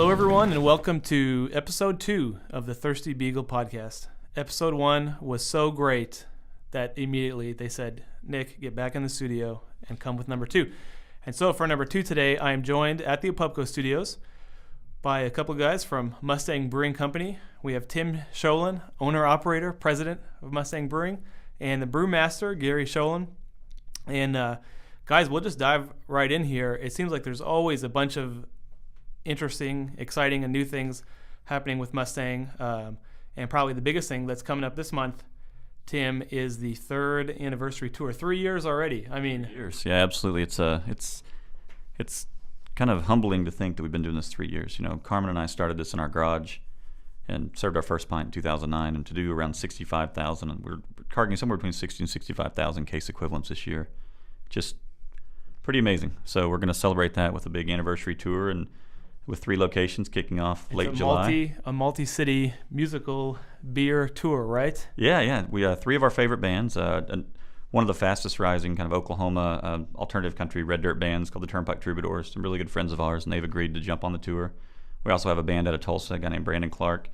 Hello, everyone, and welcome to episode 2 of the Thirsty Beagle podcast. Episode 1 was so great that immediately they said, Nick, get back in the studio and come with number 2. And so for number 2 today, I am joined at the Apupco Studios by a couple of guys from Mustang Brewing Company. We have Tim Sholin, owner-operator, president of Mustang Brewing, and the brewmaster, Gary Sholin. And guys, we'll just dive right in here. It seems like there's always a bunch of interesting, exciting, and new things happening with Mustang. And probably the biggest thing that's coming up this month, Tim, is the 3rd anniversary tour. 3 years already. I mean, years. Yeah, absolutely. It's kind of humbling to think that we've been doing this 3 years. You know, Carmen and I started this in our garage and served our first pint in 2009, and to do around 65,000, and we're targeting somewhere between 60 and 65,000 case equivalents this year. Just pretty amazing. So we're going to celebrate that with a big anniversary tour, and with 3 locations kicking off late July. A multi-city musical beer tour, right? Yeah. We have 3 of our favorite bands. And one of the fastest rising kind of Oklahoma alternative country red dirt bands called the Turnpike Troubadours. Some really good friends of ours, and they've agreed to jump on the tour. We also have a band out of Tulsa, a guy named Brandy Clark.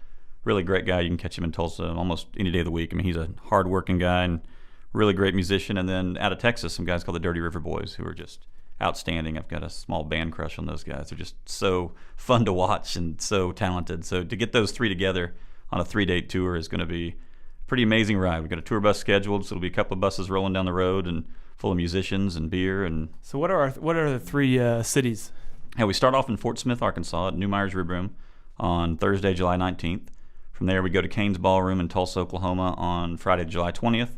Really great guy. You can catch him in Tulsa almost any day of the week. I mean, he's a hard-working guy and really great musician. And then out of Texas, some guys called the Dirty River Boys, who are just outstanding. I've got a small band crush on those guys. They're just so fun to watch and so talented. So to get those 3 together on a 3-date tour is going to be a pretty amazing ride. We've got a tour bus scheduled, so it'll be a couple of buses rolling down the road and full of musicians and beer. And so what are the 3 cities? Yeah, we start off in Fort Smith, Arkansas at New Myers Rib Room on Thursday, July 19th. From there, we go to Kane's Ballroom in Tulsa, Oklahoma on Friday, July 20th.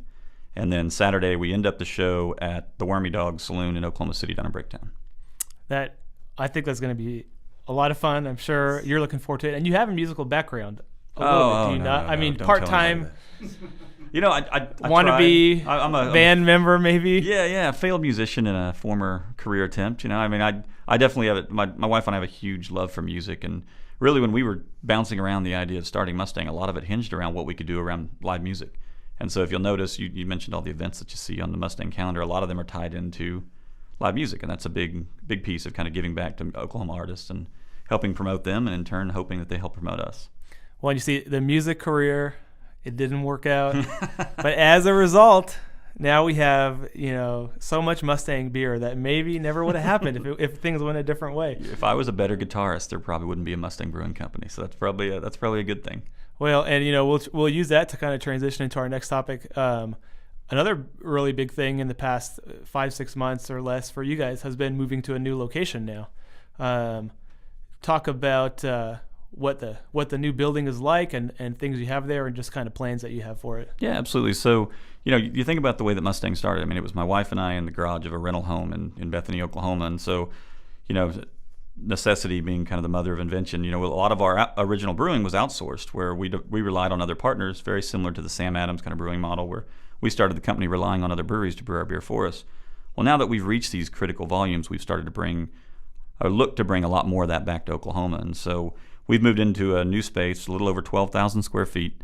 And then Saturday, we end up the show at the Wormy Dog Saloon in Oklahoma City down in Breaktown. I think that's going to be a lot of fun. I'm sure you're looking forward to it. And you have a musical background. Do you not? I mean, part-time. You know, I wannabe band member, maybe. Yeah, failed musician in a former career attempt. You know, I mean, I definitely have it. My wife and I have a huge love for music, and really, when we were bouncing around the idea of starting Mustang, a lot of it hinged around what we could do around live music. And so if you'll notice, you mentioned all the events that you see on the Mustang calendar. A lot of them are tied into live music, and that's a big piece of kind of giving back to Oklahoma artists and helping promote them, and in turn hoping that they help promote us. Well, you see, the music career, it didn't work out. But as a result, now we have, so much Mustang beer that maybe never would have happened if things went a different way. If I was a better guitarist, there probably wouldn't be a Mustang Brewing Company. So that's probably a good thing. Well, and we'll use that to kind of transition into our next topic. Another really big thing in the past 5-6 months or less for you guys has been moving to a new location now. Talk about what the new building is like and things you have there and just kind of plans that you have for it. Yeah, absolutely. So, you think about the way that Mustang started. I mean, it was my wife and I in the garage of a rental home in Bethany, Oklahoma. And so, necessity being kind of the mother of invention, a lot of our original brewing was outsourced, where we relied on other partners, very similar to the Sam Adams kind of brewing model, where we started the company relying on other breweries to brew our beer for us. Well, now that we've reached these critical volumes, we've started to look to bring a lot more of that back to Oklahoma. And so we've moved into a new space, a little over 12,000 square feet,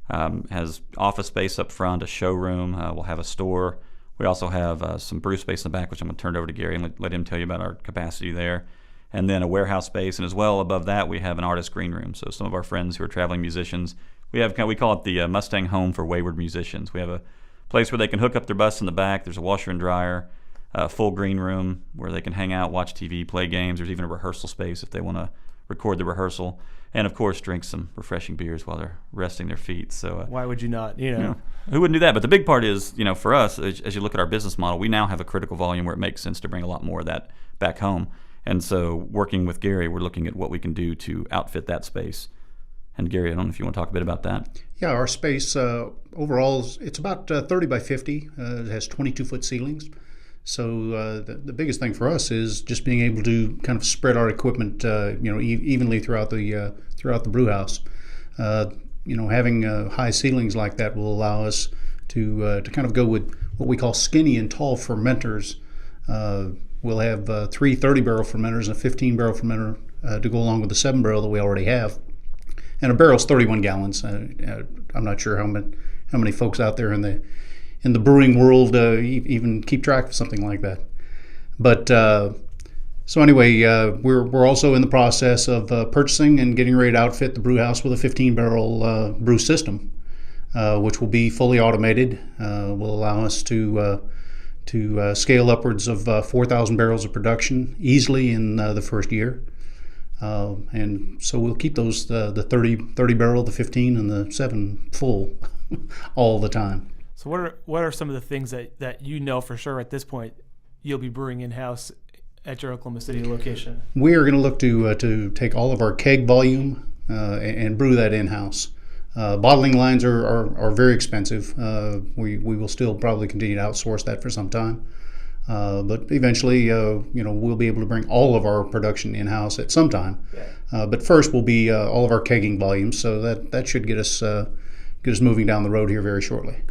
has office space up front, a showroom, we'll have a store. We also have some brew space in the back, which I'm going to turn it over to Gary and let him tell you about our capacity there. And then a warehouse space, and as well above that we have an artist green room. So some of our friends who are traveling musicians, we call it the Mustang Home for Wayward Musicians. We have a place where they can hook up their bus in the back. There's a washer and dryer, a full green room where they can hang out, watch TV, play games. There's even a rehearsal space if they want to record the rehearsal, and of course drink some refreshing beers while they're resting their feet. So why would you not? Who wouldn't do that? But the big part is, for us, as you look at our business model, we now have a critical volume where it makes sense to bring a lot more of that back home. And so working with Gary, we're looking at what we can do to outfit that space. And Gary, I don't know if you want to talk a bit about that. Yeah, our space overall, it's about 30 by 50. It has 22-foot ceilings. So the biggest thing for us is just being able to kind of spread our equipment, evenly throughout the brew house. Having high ceilings like that will allow us to kind of go with what we call skinny and tall fermenters. We'll have 3 30-barrel fermenters and a 15-barrel fermenter to go along with the 7-barrel that we already have. And a barrel's 31 gallons. I'm not sure how many folks out there in the brewing world even keep track of something like that. But So anyway, we're also in the process of purchasing and getting ready to outfit the brew house with a 15-barrel brew system, which will be fully automated. Will allow us to scale upwards of 4,000 barrels of production easily in the first year. And so we'll keep those the 30 barrel, the 15, and the 7 full all the time. So what are some of the things that you know for sure at this point you'll be brewing in-house at your Oklahoma City location? We are going to look to take all of our keg volume and brew that in-house. Bottling lines are very expensive. We will still probably continue to outsource that for some time. But eventually, we'll be able to bring all of our production in-house at some time. But first will be all of our kegging volumes, so that should get us moving down the road here very shortly.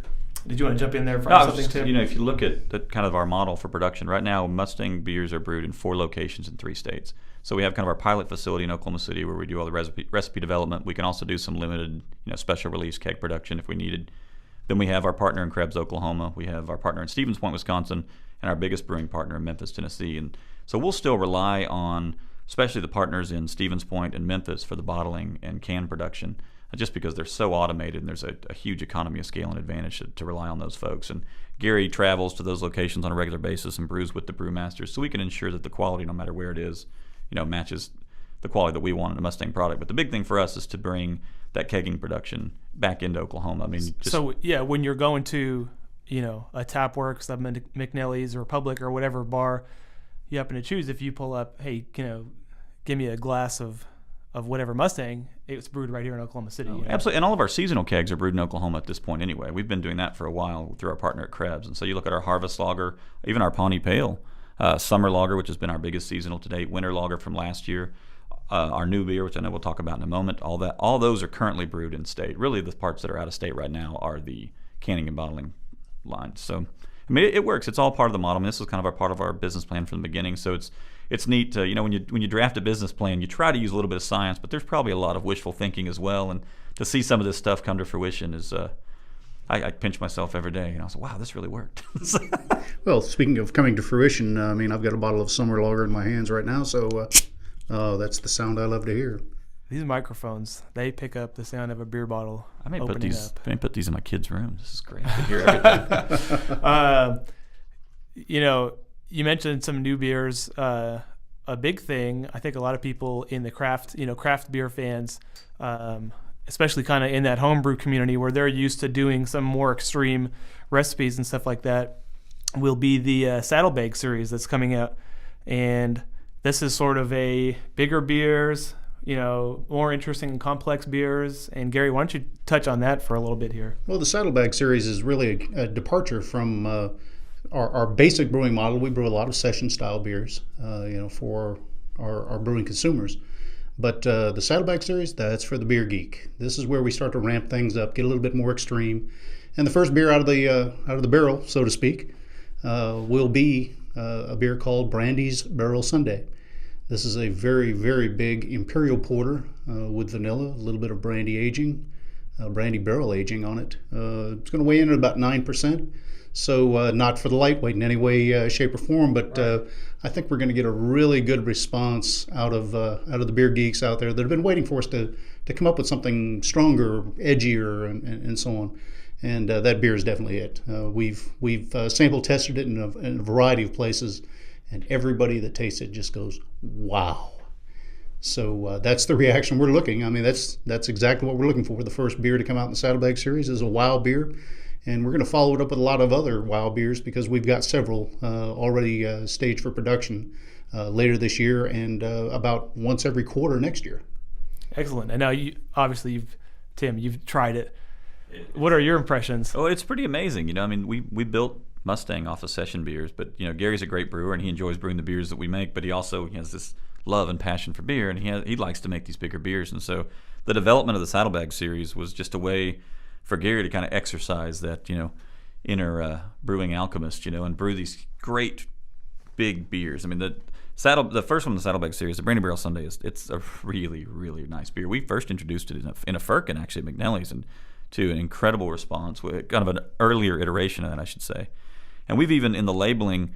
Did you want to jump in there for something, Tim? If you look at kind of our model for production right now, Mustang beers are brewed in 4 locations in 3 states. So we have kind of our pilot facility in Oklahoma City where we do all the recipe development. We can also do some limited, special release keg production if we needed. Then we have our partner in Krebs, Oklahoma. We have our partner in Stevens Point, Wisconsin, and our biggest brewing partner in Memphis, Tennessee. And so we'll still rely on, especially the partners in Stevens Point and Memphis, for the bottling and can production, just because they're so automated and there's a huge economy of scale and advantage to rely on those folks. And Gary travels to those locations on a regular basis and brews with the brewmasters, so we can ensure that the quality, no matter where it is, matches the quality that we want in a Mustang product. But the big thing for us is to bring that kegging production back into Oklahoma. I mean, when you're going to, a Tap Works, a McNally's or Republic or whatever bar you happen to choose, if you pull up, hey, give me a glass of whatever Mustang, it's brewed right here in Oklahoma City. Absolutely, and all of our seasonal kegs are brewed in Oklahoma at this point anyway. We've been doing that for a while through our partner at Krebs. And so you look at our Harvest Lager, even our Pawnee Pale, Summer Lager, which has been our biggest seasonal to date, Winter Lager from last year, our new beer, which I know we'll talk about in a moment, all those are currently brewed in state. Really, the parts that are out of state right now are the canning and bottling lines. So, I mean, it works. It's all part of the model. I mean, this was kind of part of our business plan from the beginning. So it's neat. When you draft a business plan, you try to use a little bit of science, but there's probably a lot of wishful thinking as well. And to see some of this stuff come to fruition is, I pinch myself every day. I was like, wow, this really worked. Well, speaking of coming to fruition, I've got a bottle of Summer Lager in my hands right now, so that's the sound I love to hear. These microphones, they pick up the sound of a beer bottle opening up. I may put these in my kids' room. This is great. I can hear everything. You mentioned some new beers. A big thing, I think a lot of people in the craft beer fans, especially kind of in that homebrew community where they're used to doing some more extreme recipes and stuff like that, will be the Saddlebag series that's coming out. And this is sort of a bigger beers, more interesting and complex beers. And Gary, why don't you touch on that for a little bit here? Well, the Saddlebag series is really a departure from our basic brewing model. We brew a lot of session style beers, for our brewing consumers. But the Saddlebag series, that's for the beer geek. This is where we start to ramp things up, get a little bit more extreme. And the first beer out of the barrel, so to speak, will be a beer called Brandy's Barrel Sundae. This is a very, very big imperial porter with vanilla, a little bit of brandy aging, brandy barrel aging on it. It's going to weigh in at about 9%. So not for the lightweight in any way, shape, or form, but I think we're going to get a really good response out of the beer geeks out there that have been waiting for us to come up with something stronger, edgier, and so on. And that beer is definitely it. We've sample tested it in a variety of places, and everybody that tastes it just goes, wow. So that's the reaction we're looking. I mean, that's exactly what we're looking for. The first beer to come out in the Saddlebag series is a wow beer. And we're going to follow it up with a lot of other wow beers because we've got several already staged for production later this year and about once every quarter next year. Excellent. And now Tim, you've tried it. What are your impressions? Oh, it's pretty amazing. We built Mustang off of session beers, but Gary's a great brewer and he enjoys brewing the beers that we make, but he also has this love and passion for beer, and he likes to make these bigger beers. And so the development of the Saddlebag series was just a way for Gary to kind of exercise that, inner brewing alchemist, and brew these great big beers. I mean, the first one in the Saddlebag series, the Brandy Barrel Sundae, it's a really, really nice beer. We first introduced it in a firkin, actually, at McNally's, and to an incredible response, with kind of an earlier iteration of that, I should say. And we've even, in the labeling,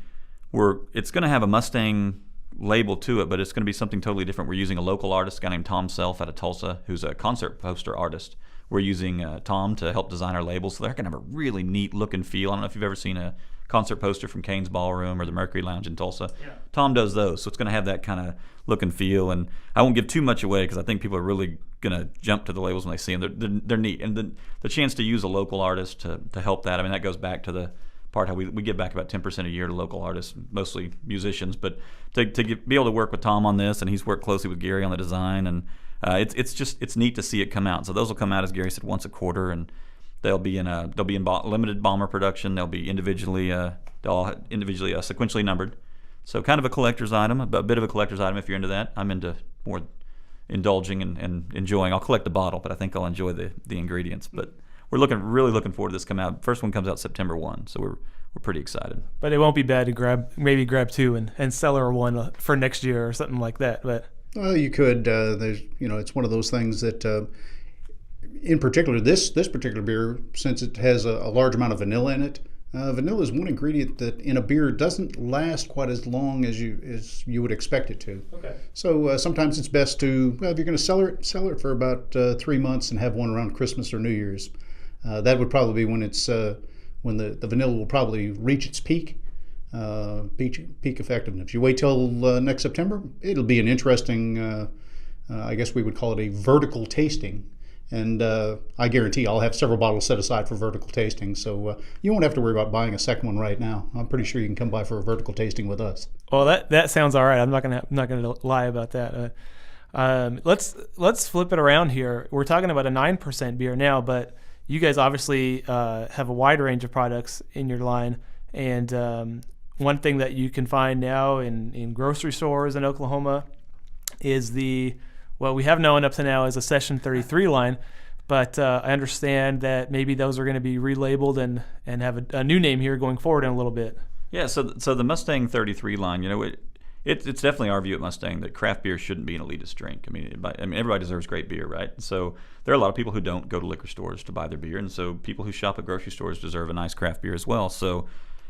it's going to have a Mustang label to it, but it's going to be something totally different. We're using a local artist, a guy named Tom Self out of Tulsa, who's a concert poster artist. We're using Tom to help design our labels, so they're going to have a really neat look and feel. I don't know if you've ever seen a concert poster from Kane's Ballroom or the Mercury Lounge in Tulsa. Yeah. Tom does those, so it's going to have that kind of look and feel. And I won't give too much away because I think people are really going to jump to the labels when they see them. They're neat. And the chance to use a local artist to help that, I mean, that goes back to the part how we give back about 10% a year to local artists, mostly musicians. But to be able to work with Tom on this, and he's worked closely with Gary on the design, and it's neat to see it come out. So those will come out, as Gary said, once a quarter, and they'll be in limited bomber production. They'll be individually sequentially numbered. So kind of a collector's item, a bit of a collector's item if you're into that. I'm into more indulging and enjoying. I'll collect the bottle, but I think I'll enjoy the ingredients. But we're really looking forward to this coming out. First one comes out September 1, so we're pretty excited. But it won't be bad to grab two and cellar one for next year or something like that. But well, you could. It's one of those things that, in particular, this particular beer, since it has a large amount of vanilla in it. Vanilla is one ingredient that in a beer doesn't last quite as long as you would expect it to. Okay. So sometimes it's best to, if you're going to cellar it for about 3 months and have one around Christmas or New Year's. That would probably be when when the vanilla will probably reach its peak effectiveness. If you wait till next September, it'll be an interesting, I guess we would call it a vertical tasting. And I guarantee I'll have several bottles set aside for vertical tasting, so you won't have to worry about buying a second one right now. I'm pretty sure you can come by for a vertical tasting with us. Well, that sounds all right. I'm not gonna lie about that. Let's flip it around here. We're talking about a 9% beer now, but you guys obviously have a wide range of products in your line, and one thing that you can find now in grocery stores in Oklahoma is what we have known up to now as a Session 33 line, but I understand that maybe those are going to be relabeled and have a new name here going forward in a little bit. Yeah, so the Mustang 33 line, it's definitely our view at Mustang that craft beer shouldn't be an elitist drink. I mean, everybody deserves great beer, right? So there are a lot of people who don't go to liquor stores to buy their beer, and so people who shop at grocery stores deserve a nice craft beer as well. So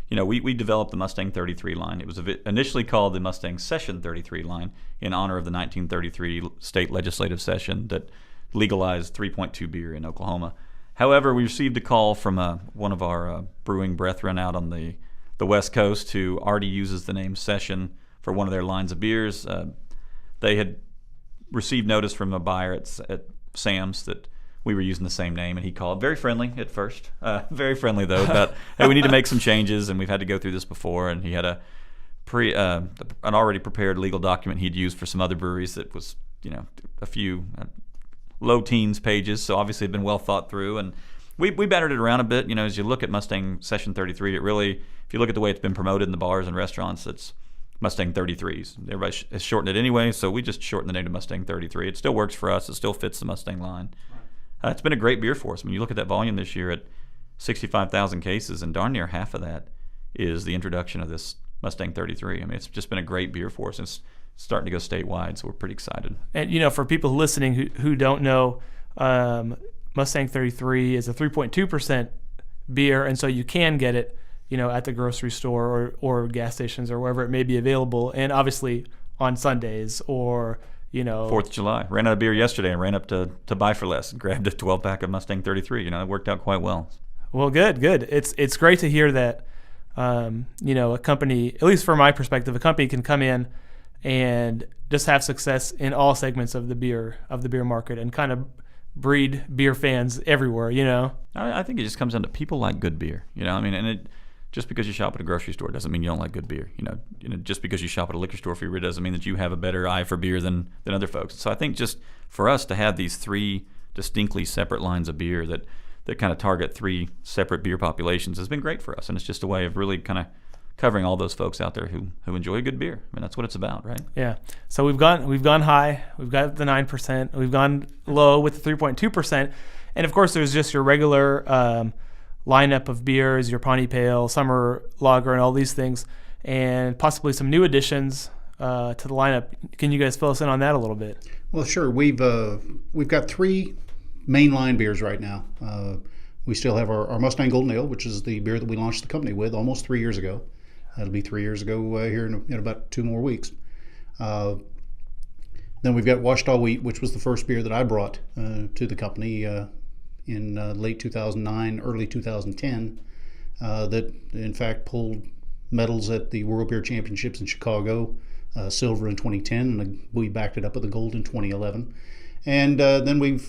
we developed the Mustang 33 line. It was initially called the Mustang Session 33 line in honor of the 1933 state legislative session that legalized 3.2 beer in Oklahoma. However, we received a call from one of our brewing brethren out on the West Coast who already uses the name Session for one of their lines of beers. They had received notice from a buyer at Sam's that we were using the same name, and he called. Very friendly at first. Very friendly, though, about, hey, we need to make some changes, and we've had to go through this before. And he had an already prepared legal document he'd used for some other breweries that was, a few low teens pages, so obviously had been well thought through. And we battered it around a bit. As you look at Mustang Session 33, it really, if you look at the way it's been promoted in the bars and restaurants, it's Mustang 33s. Everybody has shortened it anyway, so we just shortened the name to Mustang 33. It still works for us. It still fits the Mustang line. It's been a great beer for us. I mean, you look at that volume this year at 65,000 cases, and darn near half of that is the introduction of this Mustang 33. I mean, it's just been a great beer for us. It's starting to go statewide, so we're pretty excited. And, for people listening who don't know, Mustang 33 is a 3.2% beer, and so you can get it, at the grocery store or gas stations or wherever it may be available, and obviously on Sundays or 4th of July. Ran out of beer yesterday and ran up to Buy for Less and grabbed a 12-pack of Mustang 33. It worked out quite well. Well, good. It's great to hear that, a company, at least from my perspective, a company can come in and just have success in all segments of the beer market and kind of breed beer fans everywhere, I think it just comes down to people like good beer, just because you shop at a grocery store doesn't mean you don't like good beer. Just because you shop at a liquor store for your beer doesn't mean that you have a better eye for beer than other folks. So I think just for us to have these three distinctly separate lines of beer that kind of target three separate beer populations has been great for us, and it's just a way of really kind of covering all those folks out there who enjoy good beer. I mean, that's what it's about, right? Yeah. So we've gone high. We've got the 9%. We've gone low with the 3.2%, and of course there's just your regular lineup of beers, your Pawnee Pale, Summer Lager, and all these things, and possibly some new additions to the lineup. Can you guys fill us in on that a little bit? Well, sure. We've got three mainline beers right now. We still have our Mustang Golden Ale, which is the beer that we launched the company with almost 3 years ago. That'll be 3 years ago here in about 2 more weeks. Then we've got Washed All Wheat, which was the first beer that I brought to the company in late 2009, early 2010, that in fact pulled medals at the World Beer Championships in Chicago, silver in 2010, and we backed it up with a gold in 2011. And then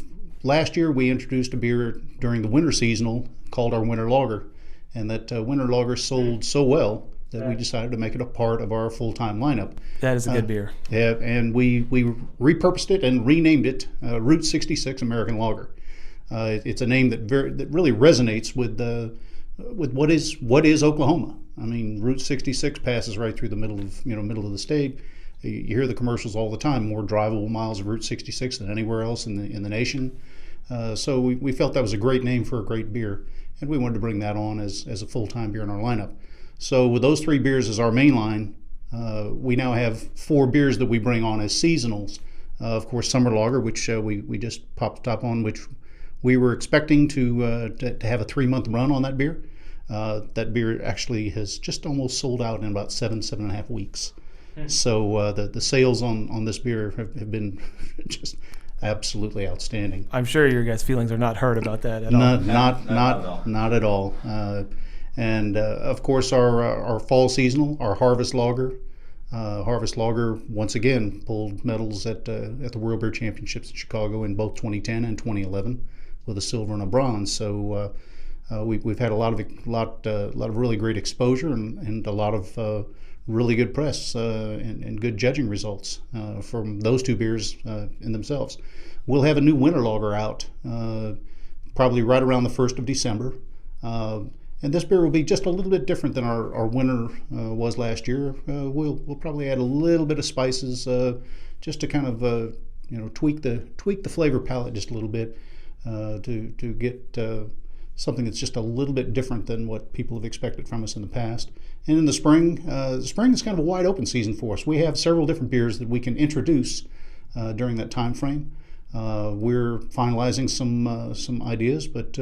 last year we introduced a beer during the winter seasonal called our Winter Lager, and that Winter Lager sold so well that we decided to make it a part of our full-time lineup. That is a good beer. Yeah, and we repurposed it and renamed it Route 66 American Lager. It's a name that really resonates with what is Oklahoma. I mean, Route 66 passes right through the middle of the state. You hear the commercials all the time. More drivable miles of Route 66 than anywhere else in the nation. So we felt that was a great name for a great beer, and we wanted to bring that on as a full-time beer in our lineup. So with those 3 beers as our main line, we now have 4 beers that we bring on as seasonals. Of course, Summer Lager, which we just popped the top on, which we were expecting to have a 3-month run on that beer. That beer actually has just almost sold out in about 7.5 weeks. So the sales on this beer have been just absolutely outstanding. I'm sure your guys' feelings are not hurt about that at all. Not at all. And of course, our fall seasonal, our Harvest Lager. Harvest Lager once again pulled medals at the World Beer Championships in Chicago in both 2010 and 2011 with a silver and a bronze. So we've had a lot of really great exposure and a lot of really good press and good judging results from those 2 beers in themselves. We'll have a new Winter Lager out probably right around the 1st of December. And this beer will be just a little bit different than our winter was last year. We'll probably add a little bit of spices just to kind of tweak the flavor palette just a little bit to get something that's just a little bit different than what people have expected from us in the past. And in the spring is kind of a wide open season for us. We have several different beers that we can introduce during that time frame. We're finalizing some ideas, but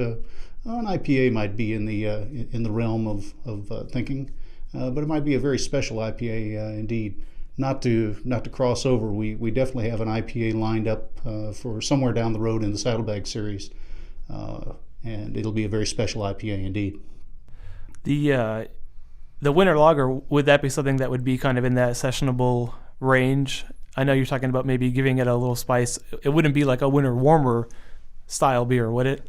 an IPA might be in the realm of thinking, but it might be a very special IPA indeed. Not to cross over, we definitely have an IPA lined up for somewhere down the road in the Saddlebag series, and it'll be a very special IPA indeed. The Winter Lager, would that be something that would be kind of in that sessionable range? I know you're talking about maybe giving it a little spice. It wouldn't be like a winter warmer style beer, would it?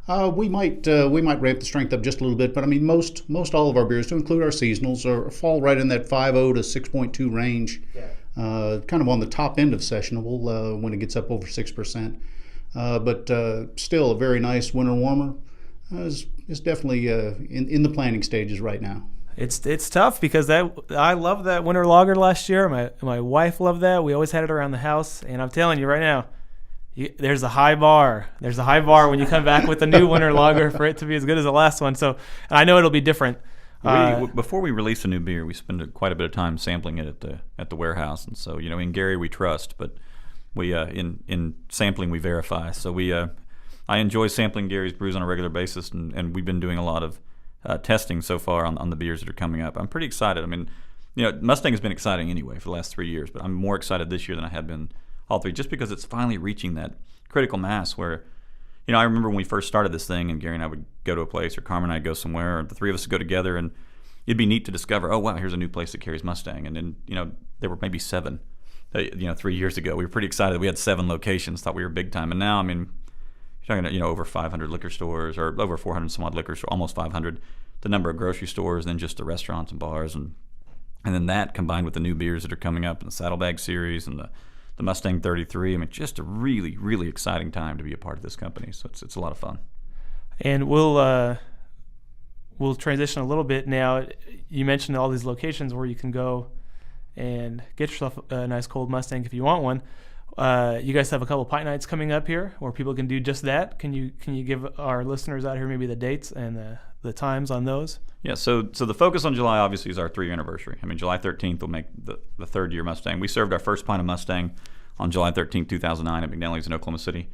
We might ramp the strength up just a little bit, but I mean most all of our beers, to include our seasonals, fall right in that 5.0 to 6.2 range, kind of on the top end of sessionable when it gets up over 6%. But still a very nice winter warmer is definitely in the planning stages right now. It's tough because I loved that Winter Lager last year. My wife loved that. We always had it around the house, and I'm telling you right now, there's a high bar. There's a high bar when you come back with a new Winter Lager for it to be as good as the last one. So I know it'll be different. Before we release a new beer, we spend quite a bit of time sampling it at the warehouse, and so in Gary we trust, but we in sampling we verify. So I enjoy sampling Gary's brews on a regular basis, and we've been doing a lot of testing so far on the beers that are coming up. I'm pretty excited. I mean, Mustang has been exciting anyway for the last 3 years, but I'm more excited this year than I have been all 3, just because it's finally reaching that critical mass where, I remember when we first started this thing and Gary and I would go to a place, or Carmen and I'd go somewhere, or the 3 of us would go together, and it'd be neat to discover, oh wow, here's a new place that carries Mustang. And then, there were maybe 7, 3 years ago. We were pretty excited that we had 7 locations, thought we were big time. And now, I mean, you're talking, over 500 liquor stores, or over 400 some odd liquor stores, almost 500, the number of grocery stores, and then just the restaurants and bars. And then that combined with the new beers that are coming up in the Saddlebag series and the Mustang 33. I mean, just a really, really exciting time to be a part of this company. So it's a lot of fun. And we'll transition a little bit now. You mentioned all these locations where you can go and get yourself a nice cold Mustang if you want one. You guys have a couple pint nights coming up here where people can do just that. Can you give our listeners out here maybe the dates and the times on those? Yeah, so the focus on July obviously is our 3-year anniversary. I mean, July 13th will make the 3rd year Mustang. We served our first pint of Mustang on July 13th, 2009 at McNally's in Oklahoma City.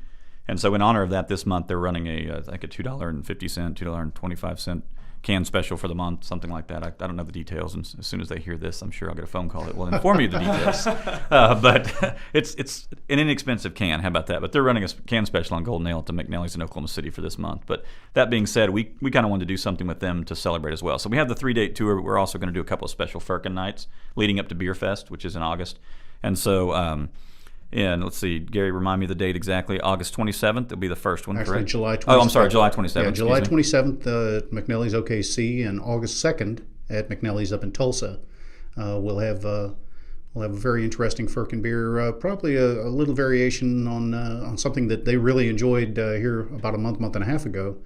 And so in honor of that, this month they're running I think a $2.50, $2.25 can special for the month, something like that. I don't know the details, and as soon as they hear this, I'm sure I'll get a phone call that will inform you the details. But it's an inexpensive can. How about that? But they're running a can special on Golden Ale at the McNally's in Oklahoma City for this month. But that being said, we kind of wanted to do something with them to celebrate as well. So we have the 3-date tour, but we're also going to do a couple of special Firkin nights leading up to Beer Fest, which is in August. And so, and let's see, Gary, remind me of the date exactly. August 27th will be the first one, Actually, correct? July 27th. Oh, I'm sorry, July 27th. Yeah, July 27th at McNally's OKC, and August 2nd at McNally's up in Tulsa. We'll have a very interesting Firkin beer, probably a little variation on something that they really enjoyed here about a month and a half ago,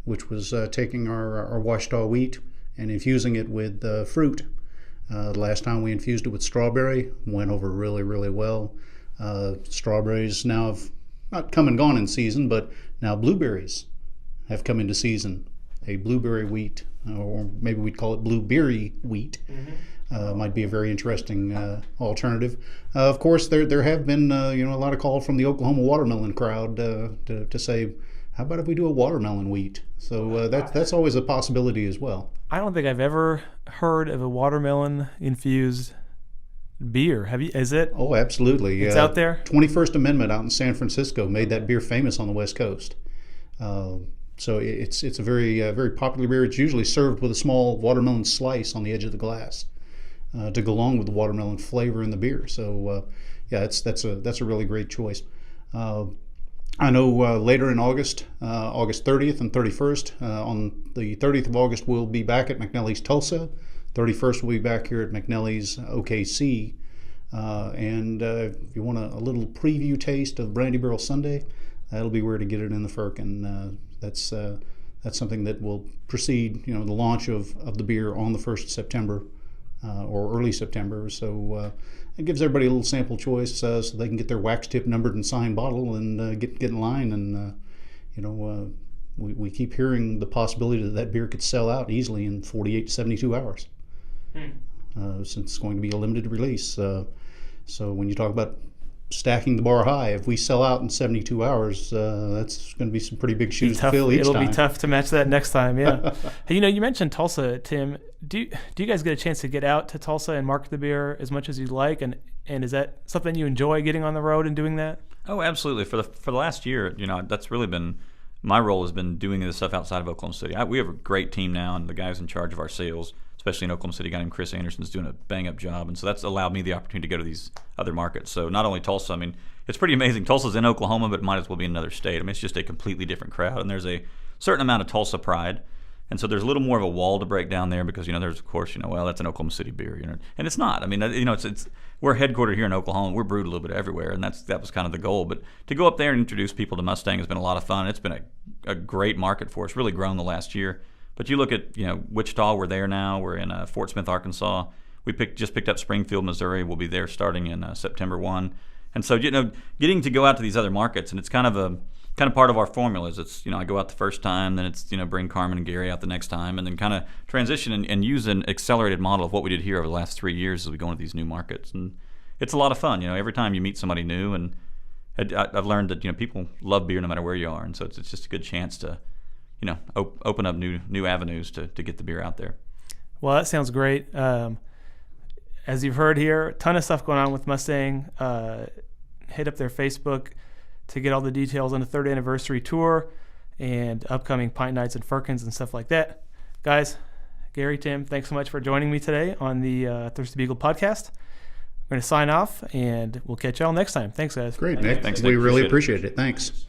which was taking our Washita wheat and infusing it with fruit. Last time we infused it with strawberry, went over really, really well. Strawberries now have not come and gone in season, but now blueberries have come into season. A blueberry wheat, or maybe we'd call it blueberry wheat, might be a very interesting alternative. Of course, there have been a lot of call from the Oklahoma watermelon crowd to say, how about if we do a watermelon wheat? So that's always a possibility as well. I don't think I've ever heard of a watermelon infused beer. Have you? Is it? Oh, absolutely. It's out there? 21st Amendment out in San Francisco made that beer famous on the West Coast. So it's a very popular beer. It's usually served with a small watermelon slice on the edge of the glass to go along with the watermelon flavor in the beer. So that's a really great choice. I know later in August, August 30th and 31st. On the 30th of August, we'll be back at McNally's Tulsa. 31st, we'll be back here at McNally's OKC. And if you want a little preview taste of Brandy Barrel Sunday, that'll be where to get it in the Firkin. That's something that will precede, the launch of the beer on the 1st of September or early September. So it gives everybody a little sample choice so they can get their wax tip numbered and signed bottle and get in line. And we keep hearing the possibility that beer could sell out easily in 48 to 72 hours. Since it's going to be a limited release. So when you talk about stacking the bar high, if we sell out in 72 hours, that's going to be some pretty big shoes to fill each time. It'll be tough to match that next time, yeah. Hey, you mentioned Tulsa, Tim. Do you guys get a chance to get out to Tulsa and market the beer as much as you'd like? And is that something you enjoy, getting on the road and doing that? Oh, absolutely. For the last year, that's really been my role, has been doing this stuff outside of Oklahoma City. We have a great team now, and the guys in charge of our sales, especially in Oklahoma City, a guy named Chris Anderson, is doing a bang-up job. And so that's allowed me the opportunity to go to these other markets. So not only Tulsa, it's pretty amazing. Tulsa's in Oklahoma, but it might as well be in another state. It's just a completely different crowd. And there's a certain amount of Tulsa pride. And so there's a little more of a wall to break down there because, there's, of course, well, that's an Oklahoma City beer. And it's not. It's we're headquartered here in Oklahoma. We're brewed a little bit everywhere, and that was kind of the goal. But to go up there and introduce people to Mustang has been a lot of fun. It's been a great market for us, really grown the last year. But you look at, Wichita, we're there now. We're in Fort Smith, Arkansas. We just picked up Springfield, Missouri. We'll be there starting in September 1. And so, getting to go out to these other markets, and it's kind of part of our formula is it's, I go out the first time, then it's, bring Carmen and Gary out the next time, and then kind of transition and use an accelerated model of what we did here over the last 3 years as we go into these new markets. And it's a lot of fun, every time you meet somebody new. And I've learned that, people love beer no matter where you are. And so it's just a good chance to, open up new avenues to get the beer out there. Well, that sounds great. As you've heard here, a ton of stuff going on with Mustang. Hit up their Facebook to get all the details on the 3rd anniversary tour and upcoming pint nights and Firkins and stuff like that. Guys, Gary, Tim, thanks so much for joining me today on the Thirsty Beagle podcast. We're going to sign off, and we'll catch y'all next time. Thanks, guys. Great, Nick. Thanks, we Nick. really appreciate it. Thanks.